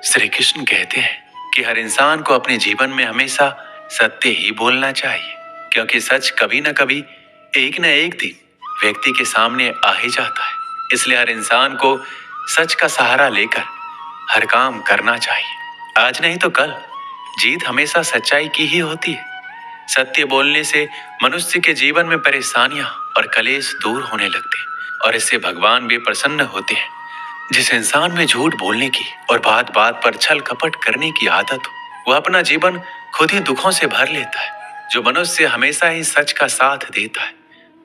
श्री कृष्ण कहते हैं कि हर इंसान को अपने जीवन में हमेशा सत्य ही बोलना चाहिए, क्योंकि सच कभी न कभी एक न एक दिन व्यक्ति के सामने आ ही जाता है। इसलिए हर इंसान को सच का सहारा लेकर हर काम करना चाहिए। आज नहीं तो कल जीत हमेशा सच्चाई की ही होती है। सत्य बोलने से मनुष्य के जीवन में परेशानियां और कलेश दूर होने लगते हैं और इससे भगवान भी प्रसन्न होते हैं। जिस इंसान में झूठ बोलने की और बात बात पर छल कपट करने की आदत हो, वह अपना जीवन खुद ही दुखों से भर लेता है। जो मनुष्य हमेशा ही सच का साथ देता है,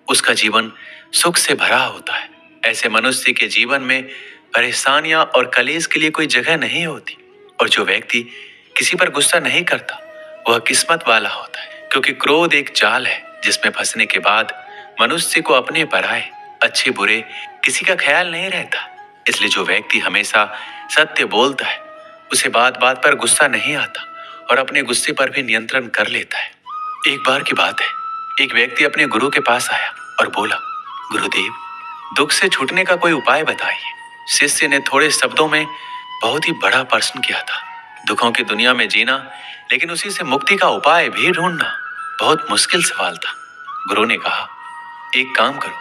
उसका जीवन सुख से भरा होता है। ऐसे मनुष्य के जीवन में परेशानियां और कलेश के लिए कोई जगह नहीं होती। और जो व्यक्ति किसी पर गुस्सा नहीं करता, वह किस्मत वाला होता है, क्योंकि क्रोध एक जाल है जिसमें फंसने के बाद मनुष्य को अपने पराये अच्छे बुरे किसी का ख्याल नहीं रहता। इसलिए जो व्यक्ति हमेशा सत्य बोलता है, उसे बात बात पर गुस्सा नहीं आता और अपने गुस्से पर भी नियंत्रण कर लेता है। एक बार की बात है, एक व्यक्ति अपने गुरु के पास आया और बोला, गुरुदेव, दुख से छूटने का कोई उपाय बताइए। शिष्य ने थोड़े शब्दों में बहुत ही बड़ा प्रश्न किया था। दुखों की दुनिया में जीना, लेकिन उसी से मुक्ति का उपाय भी ढूंढना बहुत मुश्किल सवाल था। गुरु ने कहा, एक काम करो,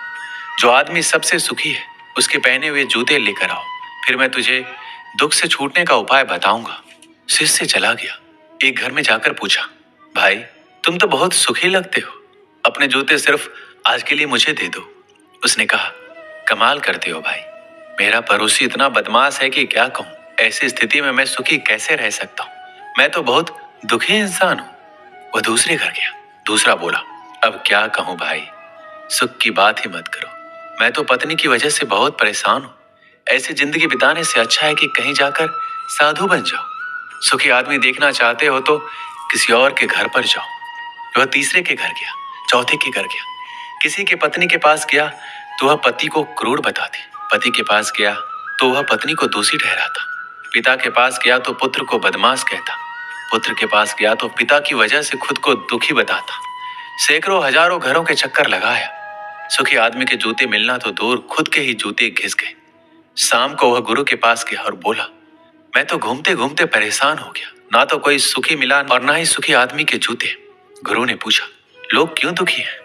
जो आदमी सबसे सुखी है उसके पहने हुए जूते लेकर आओ, फिर मैं तुझे दुख से छूटने का उपाय बताऊंगा। शिष्य चला गया। एक घर में जाकर पूछा, भाई, तुम तो बहुत सुखी लगते हो, अपने जूते सिर्फ आज के लिए मुझे दे दो। उसने कहा, कमाल करते हो भाई, मेरा पड़ोसी इतना बदमाश है कि क्या कहूँ। ऐसी स्थिति में मैं सुखी कैसे रह सकता हूँ, मैं तो बहुत दुखी इंसान हूँ। वह दूसरे घर गया। दूसरा बोला, अब क्या कहूँ भाई, सुख की बात ही मत करो, मैं तो पत्नी की वजह से बहुत परेशान हूँ। ऐसी जिंदगी बिताने से अच्छा है कि कहीं जाकर साधु बन जाओ। सुखी आदमी देखना चाहते हो तो किसी और के घर पर जाओ। वह तीसरे के घर गया, चौथे के घर गया। किसी के पत्नी के पास गया तो वह पति को क्रूर बताती, पति के पास गया तो वह पत्नी को दोषी ठहराता, पिता के पास गया तो पुत्र को बदमाश कहता, पुत्र के पास गया तो पिता की वजह से खुद को दुखी बताता। सैकड़ों हजारों घरों के चक्कर लगाया। सुखी आदमी के जूते मिलना तो दूर, खुद के ही जूते घिस गए। शाम को वह गुरु के पास गया और बोला, मैं तो घूमते घूमते परेशान हो गया, ना तो कोई सुखी मिला और ना ही सुखी आदमी के जूते। गुरु ने पूछा, लोग क्यों दुखी हैं,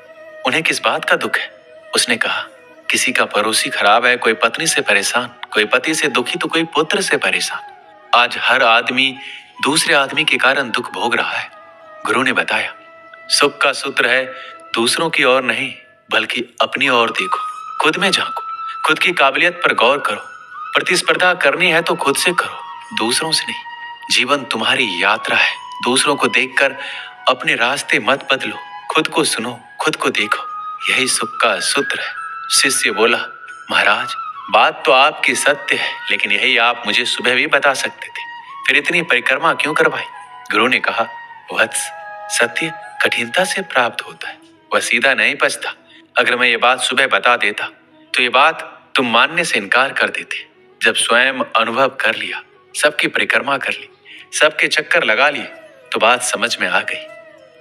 उन्हें किस बात का दुख है? उसने कहा, किसी का पड़ोसी खराब है, कोई पत्नी से परेशान, कोई पति से दुखी तो कोई पुत्र से परेशान। आज हर आदमी दूसरे आदमी के कारण दुख भोग रहा है। गुरु ने बताया, सुख का सूत्र है, दूसरों की ओर नहीं बल्कि अपनी ओर देखो, खुद में झांको, खुद की काबिलियत पर गौर करो। प्रतिस्पर्धा करनी है तो खुद से करो, दूसरों से नहीं। जीवन तुम्हारी यात्रा है, दूसरों को देखकर अपने रास्ते मत बदलो, खुद को सुनो, खुद को देखो, यही सुख का सूत्र है। शिष्य बोला, महाराज, बात तो आपकी सत्य है, लेकिन यही आप मुझे सुबह भी बता सकते थे, फिर इतनी परिक्रमा क्यों करवाई? गुरु ने कहा, वत्स, सत्य कठिनता से प्राप्त होता है, वह सीधा नहीं पचता। अगर मैं ये बात सुबह बता देता तो ये बात तुम मानने से इनकार कर देते। जब स्वयं अनुभव कर लिया, सबकी परिक्रमा कर ली, सबके चक्कर लगा लिए, तो बात समझ में आ गई।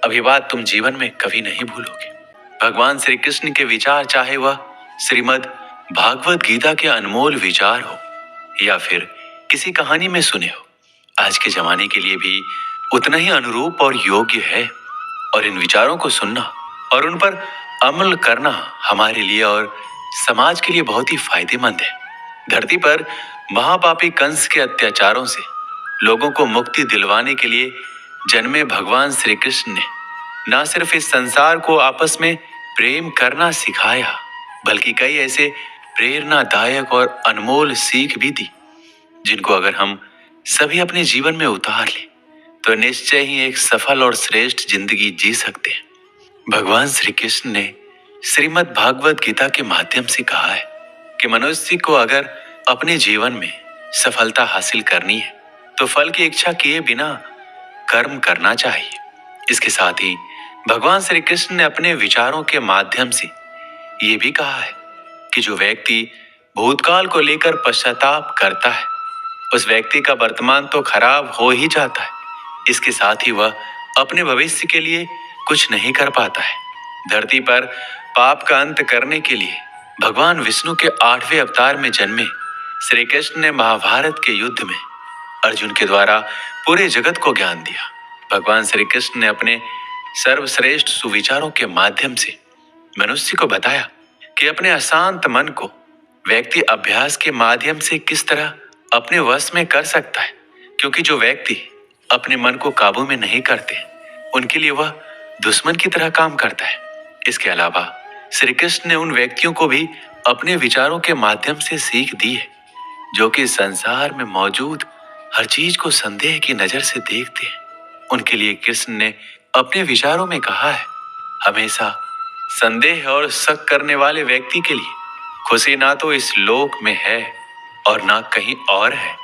अब ये बात तुम जीवन में कभी नहीं भूलोगे। भगवान श्री कृष्ण के विचार, चाहे वह श्रीमद् भागवत गीता के अनमोल विचार हो या फिर किसी कहानी में सुने हो, आज के जमाने के लिए भी उतना ही अनुरूप और योग्य है। और इन विचारों को सुनना और उन पर अमल करना हमारे लिए और समाज के लिए बहुत ही फायदेमंद है। धरती पर महापापी कंस के अत्याचारों से लोगों को मुक्ति दिलवाने के लिए जन्मे भगवान श्री कृष्ण ने न सिर्फ इस संसार को आपस में प्रेम करना सिखाया, बल्कि कई ऐसे प्रेरणादायक और अनमोल सीख भी दी, जिनको अगर हम सभी अपने जीवन में उतार लें तो निश्चय ही एक सफल और श्रेष्ठ जिंदगी जी सकते हैं। भगवान श्री कृष्ण ने श्रीमद् भागवत गीता के माध्यम से कहा है कि मनुष्य को अगर अपने जीवन में सफलता हासिल करनी है तो फल की इच्छा किए बिना कर्म करना चाहिए। इसके साथ ही भगवान श्री कृष्ण ने अपने विचारों के माध्यम से ये भी कहा है कि जो व्यक्ति भूतकाल को लेकर पश्चाताप करता है, उस व्यक्ति का वर्तमान तो खराब हो ही जाता है, इसके साथ ही वह अपने भविष्य के लिए कुछ नहीं कर पाता है। धरती पर पाप का अंत करने के लिए भगवान विष्णु के 8वें अवतार में जन्मे श्री कृष्ण ने महाभारत के युद्ध में अर्जुन के द्वारा पूरे जगत को ज्ञान दिया। भगवान श्री कृष्ण ने अपने सर्वश्रेष्ठ सुविचारों के माध्यम से मनुष्य को बताया कि अपने अशांत मन को व्यक्ति अभ्यास के माध्यम से किस तरह अपने वश में कर सकता है, क्योंकि जो व्यक्ति अपने मन को काबू में नहीं करते उनके लिए वह दुश्मन की तरह काम करता है। इसके अलावा श्री कृष्ण ने उन व्यक्तियों को भी अपने विचारों के माध्यम से सीख दी है जो कि संसार में मौजूद हर चीज को संदेह की नजर से देखते हैं। उनके लिए कृष्ण ने अपने विचारों में कहा है, हमेशा संदेह और शक करने वाले व्यक्ति के लिए खुशी ना तो इस लोक में है और ना कहीं और है।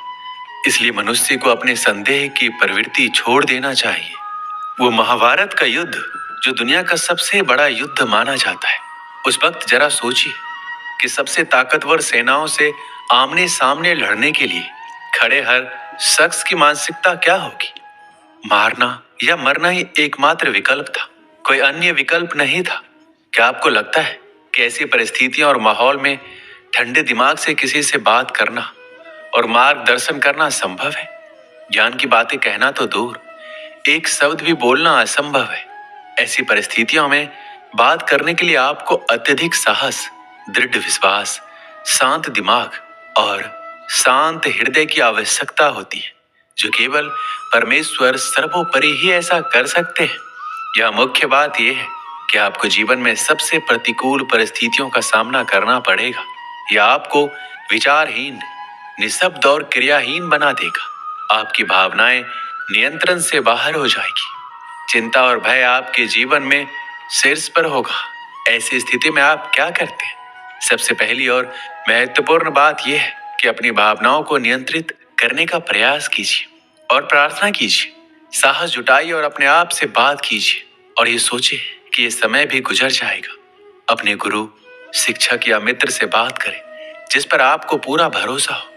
इसलिए मनुष्य को अपने संदेह की प्रवृत्ति छोड़ देना चाहिए। वो महाभारत का युद्ध जो दुनिया का सबसे बड़ा युद्ध माना जाता है, उस वक्त जरा सोचिए कि सबसे ताकतवर सेनाओं से आमने सामने लड़ने के लिए खड़े हर शख्स की मानसिकता क्या होगी। मारना या मरना ही एकमात्र विकल्प था, कोई अन्य विकल्प नहीं था। क्या आपको लगता है कि ऐसी परिस्थितियों और माहौल में ठंडे दिमाग से किसी से बात करना और मार्गदर्शन करना संभव है? ज्ञान की बातें कहना तो दूर, एक शब्द भी बोलना असंभव है। ऐसी परिस्थितियों में बात करने के लिए आपको अत्यधिक साहस, दृढ़ विश्वास, शांत दिमाग और शांत हृदय की आवश्यकता होती है, जो केवल परमेश्वर सर्वोपरि ही ऐसा कर सकते हैं। यह मुख्य बात यह है कि आपको जीवन में सबसे प्रतिकूल परिस्थितियों का सामना करना पड़ेगा। यह आपको विचारहीन, निःशब्द और क्रियाहीन बना देगा। आपकी भावनाएं नियंत्रण से बाहर हो जाएगी। चिंता और भय आपके जीवन में शीर्ष पर होगा। ऐसी स्थिति में आप क्या करते हैं? सबसे पहली और महत्वपूर्ण बात यह है कि अपनी भावनाओं को नियंत्रित करने का प्रयास कीजिए और प्रार्थना कीजिए। साहस जुटाइए और अपने आप से बात कीजिए और ये सोचिए कि ये समय भी गुजर जाएगा। अपने गुरु, शिक्षक या मित्र से बात करें जिस पर आपको पूरा भरोसा हो।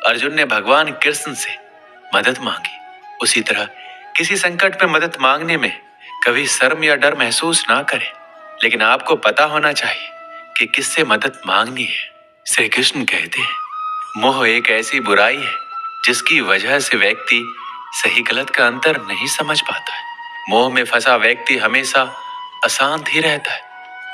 अर्जुन ने भगवान कृष्ण से मदद मांगी, उसी तरह किसी संकट में मदद मांगने में कभी शर्म या डर महसूस ना करें, लेकिन आपको पता होना चाहिए कि किससे मदद मांगनी है। श्री कृष्ण कहते हैं, मोह एक ऐसी बुराई है जिसकी वजह से व्यक्ति सही गलत का अंतर नहीं समझ पाता है। मोह में फंसा व्यक्ति हमेशा अशांत ही रहता है।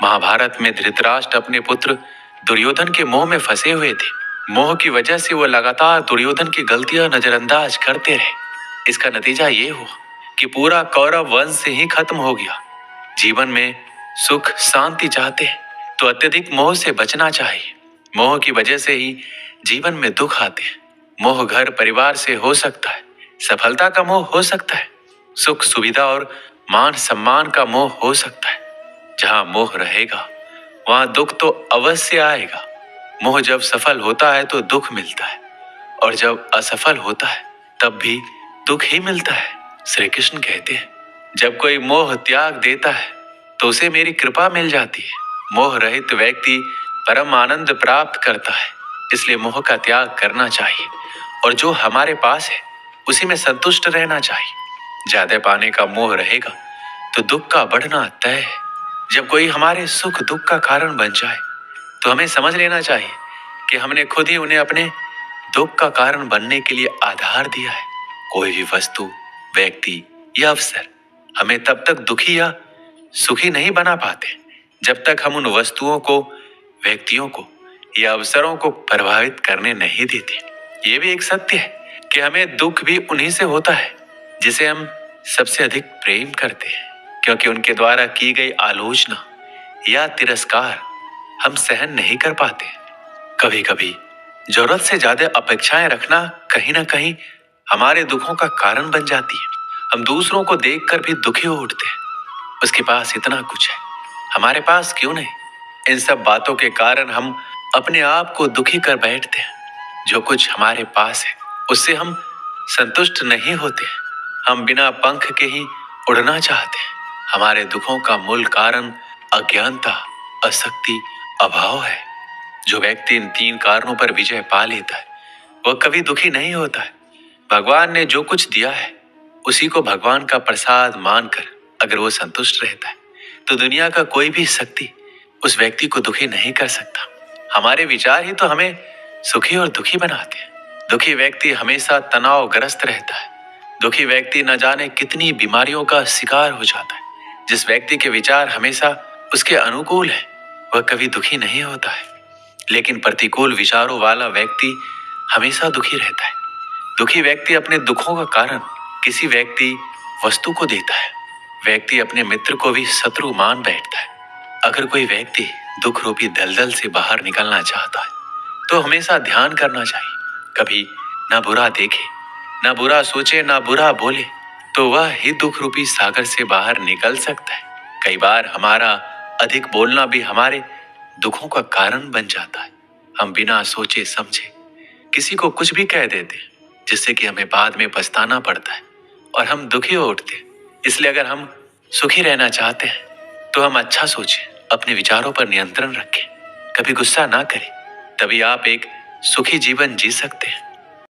महाभारत में धृतराष्ट्र अपने पुत्र दुर्योधन के मोह में फंसे हुए थे। मोह की वजह से वो लगातार दुर्योधन की गलतियां नजरअंदाज करते रहे। इसका नतीजा ये हुआ कि पूरा कौरव वंश से ही खत्म हो गया। जीवन में सुख शांति चाहते हैं तो अत्यधिक मोह से बचना चाहिए। मोह की वजह से ही जीवन में दुख आते हैं। मोह घर परिवार से हो सकता है, सफलता का मोह हो सकता है, सुख सुविधा और मान सम्मान का मोह हो सकता है। जहां मोह रहेगा वहां दुख तो अवश्य आएगा। मोह जब सफल होता है तो दुख मिलता है और जब असफल होता है तब भी दुख ही मिलता है। श्री कृष्ण कहते हैं, जब कोई मोह त्याग देता है तो उसे मेरी कृपा मिल जाती है। मोह रहित व्यक्ति परम आनंद प्राप्त करता है। इसलिए मोह का त्याग करना चाहिए और जो हमारे पास है उसी में संतुष्ट रहना चाहिए। ज्यादा पाने का मोह रहेगा तो दुख का बढ़ना तय है। जब कोई हमारे सुख दुख का कारण बन जाए तो हमें समझ लेना चाहिए कि हमने खुद ही उन्हें अपने दुख का कारण बनने के लिए आधार दिया है। कोई भी वस्तु, व्यक्ति या अवसर हमें तब तक दुखी या सुखी नहीं बना पाते जब तक हम उन वस्तुओं को, व्यक्तियों को या अवसरों को प्रभावित करने नहीं देते। ये भी एक सत्य है कि हमें दुख भी उन्हीं से होता है जिसे हम सबसे अधिक प्रेम करते हैं, क्योंकि उनके द्वारा की गई आलोचना या तिरस्कार हम सहन नहीं कर पाते। कभी कभी जरूरत से ज्यादा अपेक्षाएं रखना कहीं ना कहीं हमारे दुखों का कारण बन जाती है। हम दूसरों को देखकर भी दुखी हो उठते हैं। उसके पास इतना कुछ है, हमारे पास क्यों नहीं? इन सब बातों के कारण हम अपने आप को दुखी कर बैठते हैं। जो कुछ हमारे पास है उससे हम संतुष्ट नहीं होते। हम बिना पंख के ही उड़ना चाहते हैं। हमारे दुखों का मूल कारण अज्ञानता, अशक्ति, अभाव है। जो व्यक्ति इन 3 कारणों पर विजय पा लेता है वह कभी दुखी नहीं होता है। भगवान ने जो कुछ दिया है उसी को भगवान का प्रसाद मानकर अगर वो संतुष्ट रहता है तो दुनिया का कोई भी शक्ति उस व्यक्ति को दुखी नहीं कर सकता। हमारे विचार ही तो हमें सुखी और दुखी बनाते हैं। दुखी व्यक्ति हमेशा तनावग्रस्त रहता है। दुखी व्यक्ति न जाने कितनी बीमारियों का शिकार हो जाता है। जिस व्यक्ति के विचार हमेशा उसके अनुकूल है, वह कभी दुखी नहीं होता है। लेकिन प्रतिकूल विचारों वाला व्यक्ति हमेशा दुखी रहता है। दुखी व्यक्ति अपने दुखों का कारण किसी व्यक्ति वस्तु को देता है। व्यक्ति अपने मित्र को भी शत्रु मान बैठता है। अगर कोई व्यक्ति दुख रूपी दलदल से बाहर निकलना चाहता है तो हमेशा ध्यान करना चाहिए। कभी ना बुरा देखे, ना बुरा सोचे, ना बुरा बोले, तो वह ही दुख रूपी सागर से बाहर निकल सकता है। कई बार हमारा अधिक बोलना भी हमारे दुखों का कारण बन जाता है। हम बिना सोचे समझे किसी को कुछ भी कह देते हैं, जिससे कि हमें बाद में पछताना पड़ता है और हम दुखी हो उठते हैं। इसलिए अगर हम सुखी रहना चाहते हैं तो हम अच्छा सोचें, अपने विचारों पर नियंत्रण रखें, कभी गुस्सा ना करें। तभी आप एक सुखी जीवन जी सकते हैं।